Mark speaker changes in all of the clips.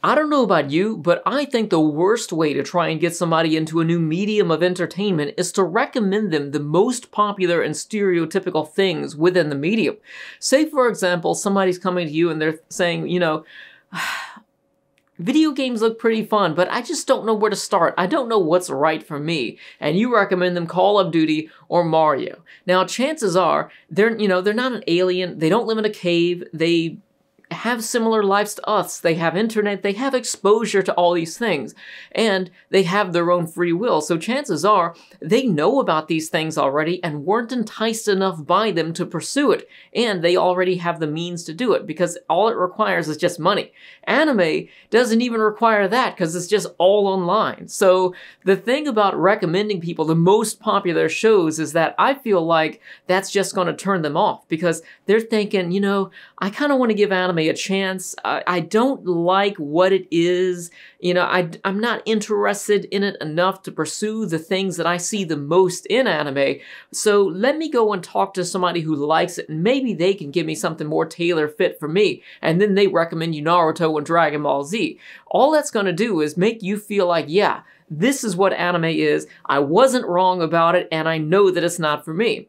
Speaker 1: I don't know about you, but I think the worst way to try and get somebody into a new medium of entertainment is to recommend them the most popular and stereotypical things within the medium. Say, for example, somebody's coming to you and they're saying, you know, video games look pretty fun, but I just don't know where to start. I don't know what's right for me. And you recommend them Call of Duty or Mario. Now, chances are, they're not an alien. They don't live in a cave. They have similar lives to us. They have internet, they have exposure to all these things, and they have their own free will. So chances are they know about these things already and weren't enticed enough by them to pursue it, and they already have the means to do it because all it requires is just money. Anime doesn't even require that because it's just all online. So the thing about recommending people the most popular shows is that I feel like that's just going to turn them off because they're thinking, you know, I kind of want to give anime a chance. I don't like what it is. You know, I'm not interested in it enough to pursue the things that I see the most in anime. So let me go and talk to somebody who likes it and maybe they can give me something more tailor fit for me. And then they recommend you Naruto and Dragon Ball Z. All that's going to do is make you feel like, yeah, this is what anime is. I wasn't wrong about it and I know that it's not for me.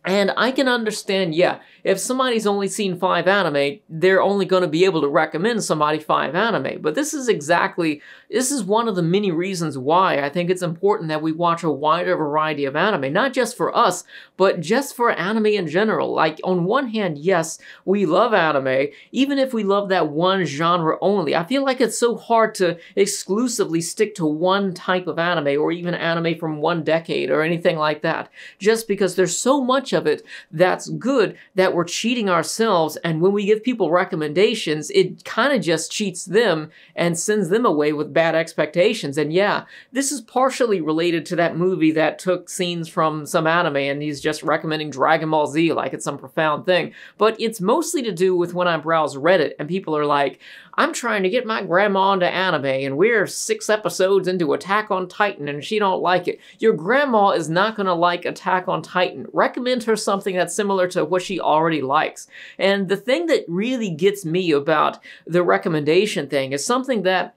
Speaker 1: And I can understand, yeah, if somebody's only seen 5 anime, they're only going to be able to recommend somebody 5 anime. But this is one of the many reasons why I think it's important that we watch a wider variety of anime. Not just for us, but just for anime in general. Like, on one hand, yes, we love anime, even if we love that one genre only. I feel like it's so hard to exclusively stick to one type of anime, or even anime from one decade, or anything like that. Just because there's so much of it that's good that we're cheating ourselves, and when we give people recommendations, it kind of just cheats them and sends them away with bad expectations. And yeah, this is partially related to that movie that took scenes from some anime and he's just recommending Dragon Ball Z like it's some profound thing. But it's mostly to do with when I browse Reddit and people are like, I'm trying to get my grandma into anime and we're 6 episodes into Attack on Titan and she don't like it. Your grandma is not going to like Attack on Titan. Recommend her something that's similar to what she already likes. And the thing that really gets me about the recommendation thing is something that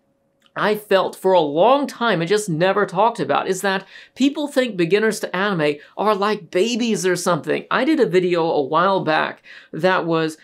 Speaker 1: I felt for a long time and just never talked about, is that people think beginners to anime are like babies or something. I did a video a while back that was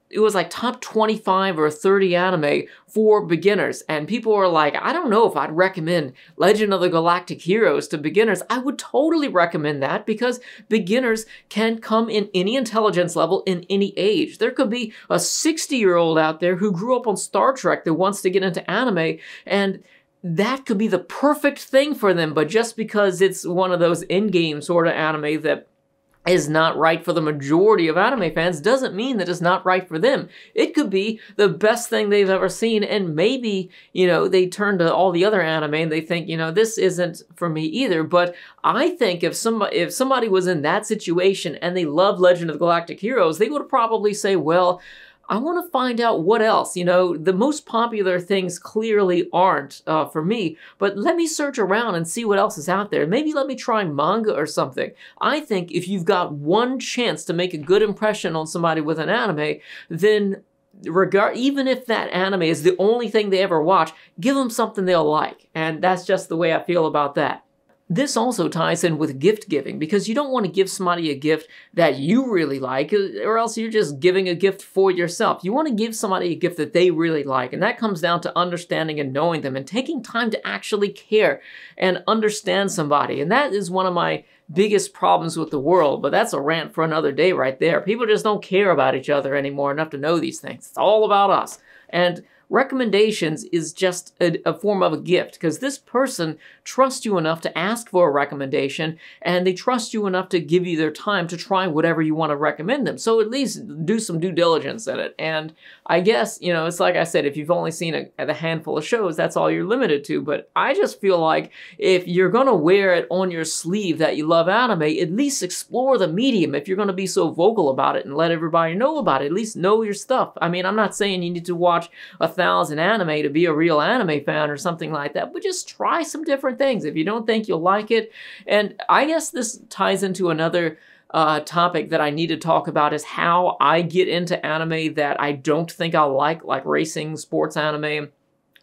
Speaker 1: it was like top 25 or 30 anime for beginners, and people were like, I don't know if I'd recommend Legend of the Galactic Heroes to beginners. I would totally recommend that because beginners can come in any intelligence level in any age. There could be a 60-year-old out there who grew up on Star Trek that wants to get into anime, and that could be the perfect thing for them, but just because it's one of those in-game sort of anime that is not right for the majority of anime fans doesn't mean that it's not right for them. It could be the best thing they've ever seen, and maybe, you know, they turn to all the other anime and they think, you know, this isn't for me either. But I think if somebody was in that situation and they love Legend of the Galactic Heroes, they would probably say, well, I want to find out what else. You know, the most popular things clearly aren't for me, but let me search around and see what else is out there. Maybe let me try manga or something. I think if you've got one chance to make a good impression on somebody with an anime, then even if that anime is the only thing they ever watch, give them something they'll like. And that's just the way I feel about that. This also ties in with gift giving, because you don't want to give somebody a gift that you really like, or else you're just giving a gift for yourself. You want to give somebody a gift that they really like, and that comes down to understanding and knowing them and taking time to actually care and understand somebody. And that is one of my biggest problems with the world, but that's a rant for another day right there. People just don't care about each other anymore enough to know these things. It's all about us. And recommendations is just a form of a gift, because this person trusts you enough to ask for a recommendation, and they trust you enough to give you their time to try whatever you want to recommend them. So at least do some due diligence in it. And I guess, you know, it's like I said, if you've only seen a handful of shows, that's all you're limited to. But I just feel like if you're going to wear it on your sleeve that you love anime, at least explore the medium. If you're going to be so vocal about it and let everybody know about it, at least know your stuff. I mean, I'm not saying you need to watch 1,000 anime to be a real anime fan or something like that, but just try some different things if you don't think you'll like it. And I guess this ties into another topic that I need to talk about, is how I get into anime that I don't think I'll like racing, sports anime,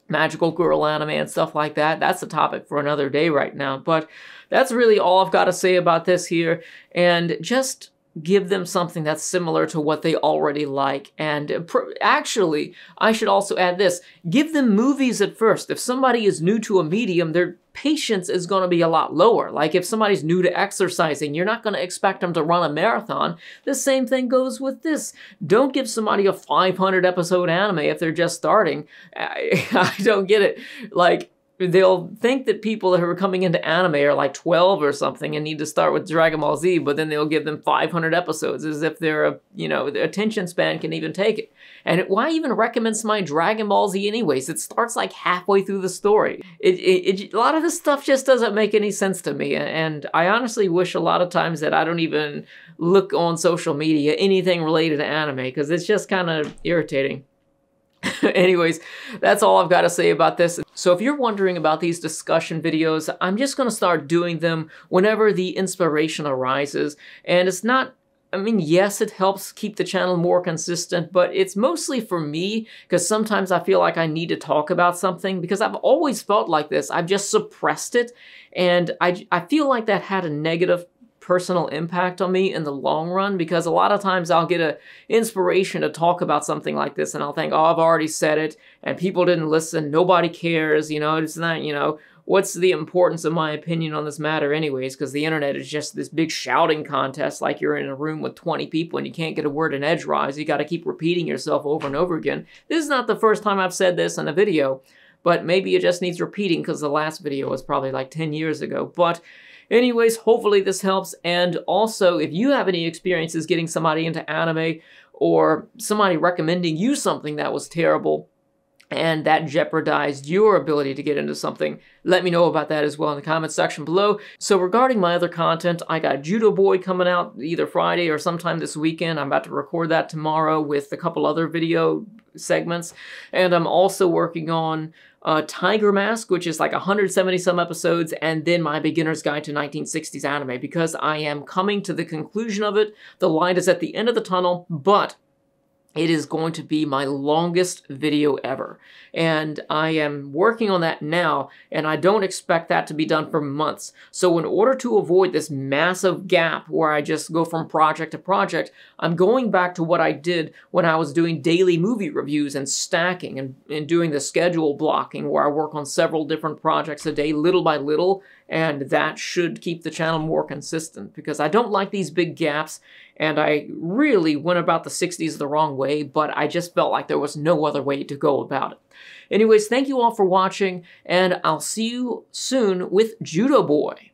Speaker 1: magical girl anime and stuff like that. That's a topic for another day right now. But that's really all I've got to say about this here. And just give them something that's similar to what they already like. And actually, I should also add this. Give them movies at first. If somebody is new to a medium, their patience is going to be a lot lower. Like if somebody's new to exercising, you're not going to expect them to run a marathon. The same thing goes with this. Don't give somebody a 500 episode anime if they're just starting. I don't get it. Like, they'll think that people who are coming into anime are like 12 or something and need to start with Dragon Ball Z, but then they'll give them 500 episodes as if their attention span can even take it. And why even recommend somebody Dragon Ball Z anyways? It starts like halfway through the story. A lot of this stuff just doesn't make any sense to me, and I honestly wish a lot of times that I don't even look on social media anything related to anime, because it's just kind of irritating. Anyways, that's all I've got to say about this. So if you're wondering about these discussion videos, I'm just going to start doing them whenever the inspiration arises. And it's not, I mean, yes, it helps keep the channel more consistent, but it's mostly for me, because sometimes I feel like I need to talk about something, because I've always felt like this. I've just suppressed it, and I feel like that had a negative personal impact on me in the long run, because a lot of times I'll get an inspiration to talk about something like this and I'll think, oh, I've already said it and people didn't listen, nobody cares, it's not, what's the importance of my opinion on this matter anyways, because the internet is just this big shouting contest, like you're in a room with 20 people and you can't get a word in edgewise. You got to keep repeating yourself over and over again. This is not the first time I've said this in a video, but maybe it just needs repeating because the last video was probably like 10 years ago. But anyways, hopefully this helps. And also, if you have any experiences getting somebody into anime, or somebody recommending you something that was terrible and that jeopardized your ability to get into something, let me know about that as well in the comments section below. So regarding my other content, I got Judo Boy coming out either Friday or sometime this weekend. I'm about to record that tomorrow with a couple other video segments. And I'm also working on Tiger Mask, which is like 170 some episodes, and then my Beginner's Guide to 1960s Anime, because I am coming to the conclusion of it. The light is at the end of the tunnel, but it is going to be my longest video ever. And I am working on that now, and I don't expect that to be done for months. So in order to avoid this massive gap where I just go from project to project, I'm going back to what I did when I was doing daily movie reviews and stacking and doing the schedule blocking, where I work on several different projects a day, little by little, and that should keep the channel more consistent, because I don't like these big gaps, and I really went about the 60s the wrong way, but I just felt like there was no other way to go about it. Anyways, thank you all for watching, and I'll see you soon with Judo Boy.